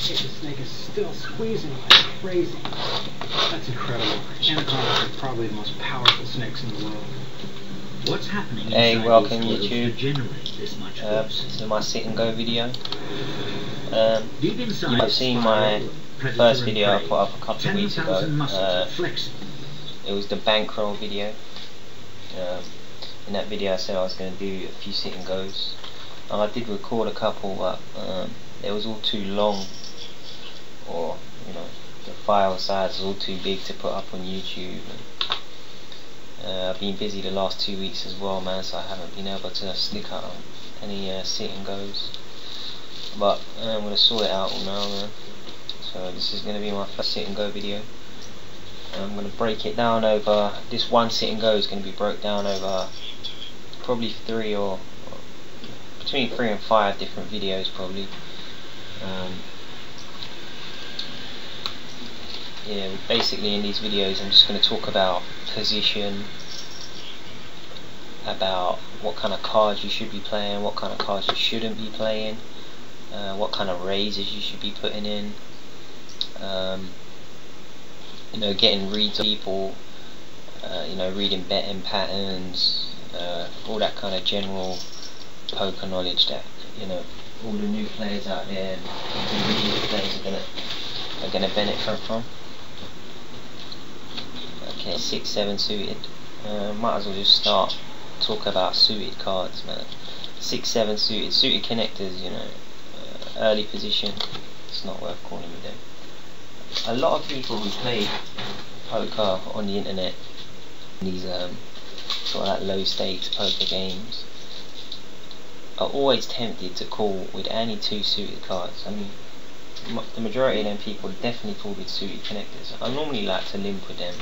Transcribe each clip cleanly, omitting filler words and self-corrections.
Hey, the snake is still squeezing like crazy. That's incredible. Anacondas are probably the most powerful snakes in the world. What's happening Hey, inside welcome these coils YouTube. to generate this much force? This is my sit-and-go video. Deep You inside might have seen my first video I put up a couple of weeks ago. It was the bankroll video. In that video I said I was going to do a few sit-and-goes. And I did record a couple, but it was all too long, or the file size was all too big to put up on YouTube. And I've been busy the last 2 weeks as well, man, so I haven't been able to stick out on any sit-and-goes. But I'm going to sort it out now, man. So this is going to be my first sit-and-go video. And I'm going to break it down over, this one sit-and-go is going to be broke down over probably between 3 and 5 different videos probably. Yeah, basically in these videos I'm just going to talk about position, about what kind of cards you should be playing, what kind of cards you shouldn't be playing, what kind of raises you should be putting in, getting reads of people, reading betting patterns, all that kind of general poker knowledge that all the new players out there and the new players are gonna benefit from. Okay, 6-7 suited. Might as well just talk about suited cards, man. 6-7 suited connectors. Early position. It's not worth calling me them. A lot of people who play poker on the internet, these sort of like low stakes poker games, are always tempted to call with any 2 suited cards. I mean, the majority of them people definitely call with suited connectors. I normally like to limp with them,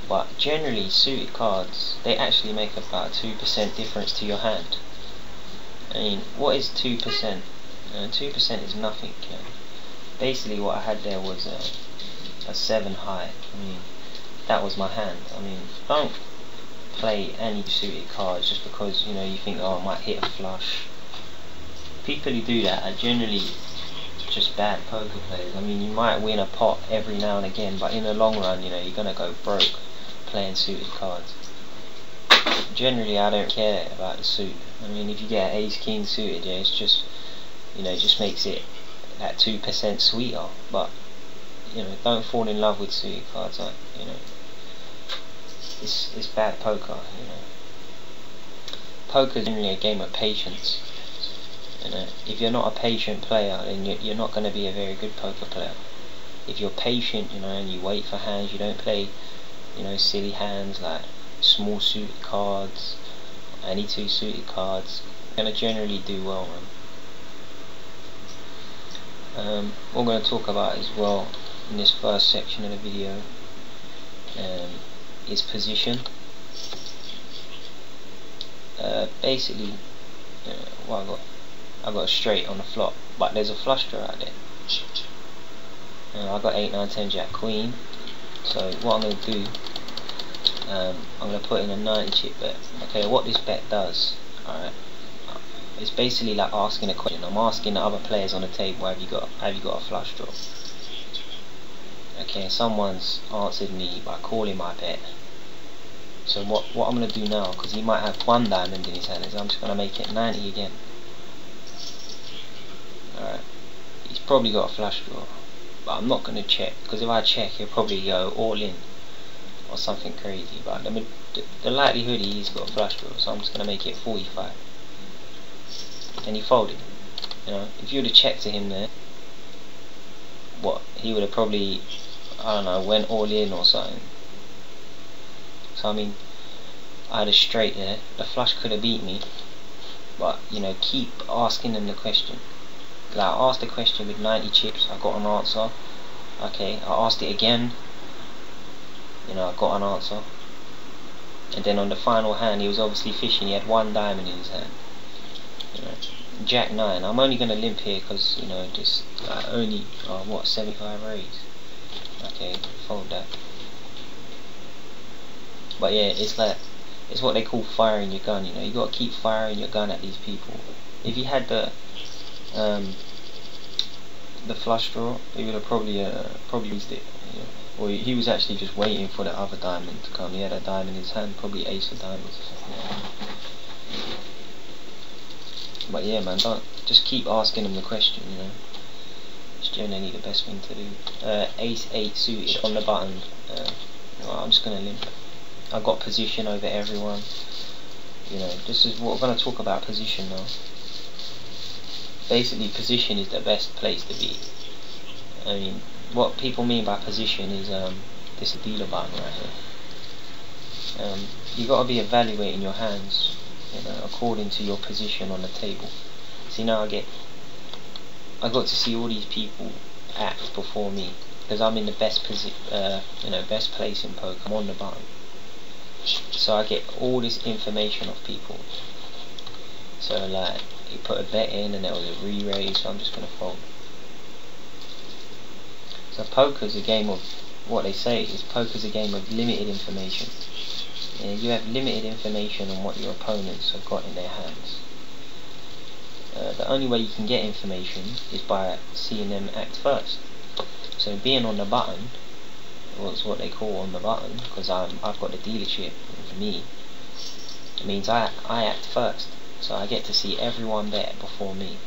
but generally suited cards, they actually make about 2% difference to your hand. I mean, what is 2%? 2% is nothing. Basically what I had there was a 7 high. I mean, that was my hand. I mean, don't play any suited cards just because you think, oh, I might hit a flush. People who do that are generally just bad poker players. I mean, you might win a pot every now and again, but in the long run, you're gonna go broke playing suited cards. Generally, I don't care about the suit. I mean, if you get an ace king suited, yeah, it's just just makes it that 2% sweeter. But don't fall in love with suited cards. Like, it's bad poker. Poker is generally a game of patience. If you're not a patient player, then you're not going to be a very good poker player. If you're patient, and you wait for hands, you don't play silly hands like small suited cards, any 2 suited cards, you're going to generally do well, man. What I'm going to talk about as well in this first section of the video is position. Basically, what I got a straight on the flop, but there's a flush draw out there. I got 8, 9, 10 jack queen. So what I'm going to do, I'm going to put in a 90 chip bet. Okay, what this bet does, alright, it's basically like asking a question. I'm asking the other players on the table, have you got a flush draw? Okay, someone's answered me by calling my bet. So what I'm going to do now, because he might have 1 diamond in his hand, is I'm just going to make it 90 again. Alright, he's probably got a flush draw, but I'm not going to check, because if I check he'll probably go all in or something crazy. But the likelihood he's got a flush draw, so I'm just going to make it 45. And he folded. If you would have checked to him there, he would have probably, I don't know, went all in or something. So I mean, I had a straight there. The flush could have beat me, but keep asking them the question. Like, I asked the question with 90 chips, I got an answer. Okay, I asked it again, I got an answer. And then on the final hand, he was obviously fishing. He had 1 diamond in his hand. Jack 9. I'm only going to limp here because just only 75 raise. Okay, fold that. But yeah, it's what they call firing your gun. You got to keep firing your gun at these people. If you had the the flush draw, he would have probably used it. You know. Or he was actually just waiting for the other diamond to come. He had a diamond in his hand, probably ace of diamonds. But yeah, man, just keep asking him the question. You know, it's generally the best thing to do. Ace 8 suited on the button. Well, I'm just gonna limp. I've got position over everyone. You know, this is what we're gonna talk about, position now. Basically, position is the best place to be. I mean, what people mean by position is this dealer button right here. You got to be evaluating your hands, you know, according to your position on the table. See, now I got to see all these people act before me because I'm in the best best place in poker. I'm on the button, so I get all this information of people. So like, you put a bet in and there was a re-raise, so I'm just gonna fold. So poker's a game of, what they say is poker's a game of limited information. You have limited information on what your opponents have got in their hands. The only way you can get information is by seeing them act first. So being on the button, what's what they call on the button, because I've got the dealership for me, it means I act first. So I get to see everyone bet before me,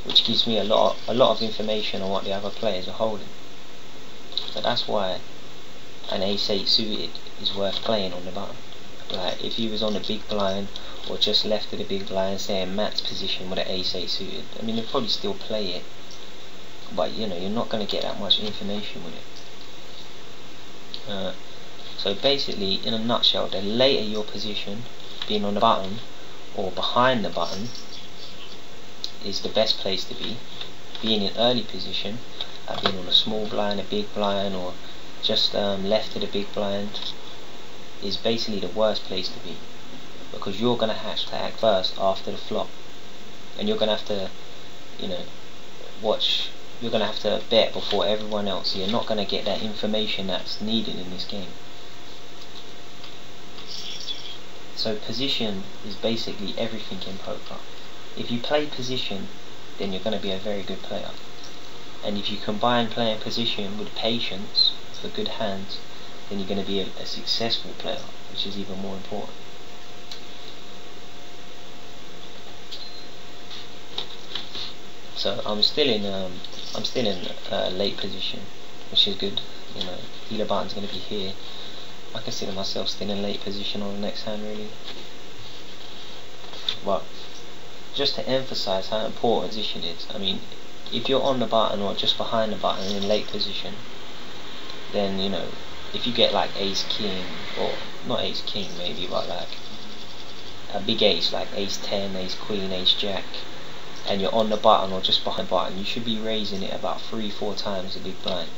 which gives me a lot of information on what the other players are holding. So that's why an ace 8 suited is worth playing on the button. Like if he was on the big blind or just left of the big blind, say in Matt's position with an ace 8 suited, I mean, he'll probably still play it, but you know, you're not going to get that much information with it. So basically, in a nutshell, the later your position, being on the button or behind the button, is the best place to be. Being in early position, being on a small blind, a big blind, or just left of the big blind, is basically the worst place to be, because you're going to have to act first after the flop, and you're going to have to, you know, you're going to have to bet before everyone else. So you're not going to get that information that's needed in this game. So position is basically everything in poker. If you play position, then you're going to be a very good player. And if you combine playing position with patience for good hands, then you're going to be a successful player, which is even more important. So I'm still in late position, which is good. You know, dealer button's going to be here. I consider myself still in late position on the next hand, really. But just to emphasize how important position is, I mean, if you're on the button or just behind the button in late position, then, you know, if you get like ace king, or not ace king maybe, but like a big ace like ace 10, ace queen, ace jack, and you're on the button or just behind the button, you should be raising it about 3-4 times the big blind.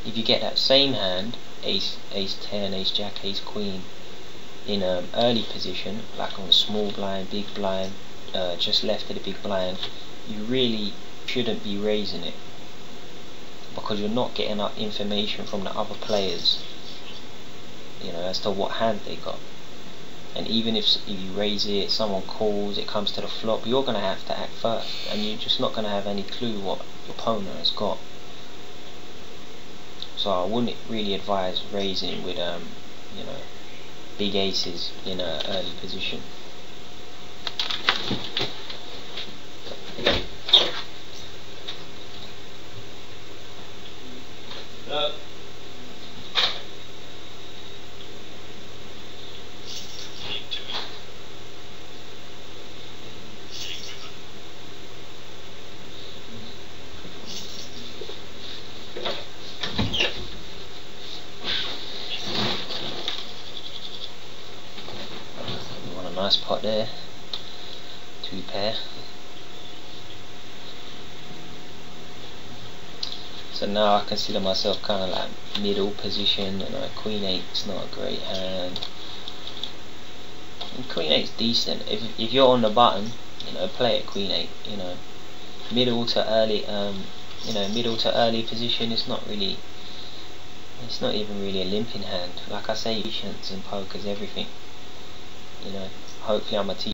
If you get that same hand, ace 10, ace jack, ace queen, in early position, like on a small blind, big blind, just left of the big blind, you really shouldn't be raising it, because you're not getting enough information from the other players, you know, as to what hand they got. And even if you raise it, someone calls, it comes to the flop, you're going to have to act first, and you're just not going to have any clue what your opponent has got. So I wouldn't really advise raising with you know, big aces in an early position. Nice pot there, 2 pair. So now I consider myself kind of like middle position, and queen 8's not a great hand. And queen 8's decent. If you're on the button, you know, play at queen 8. You know, middle to early, middle to early position. It's not even really a limping hand. Like I say, patience in poker is everything. You know, hopefully I'm a teacher.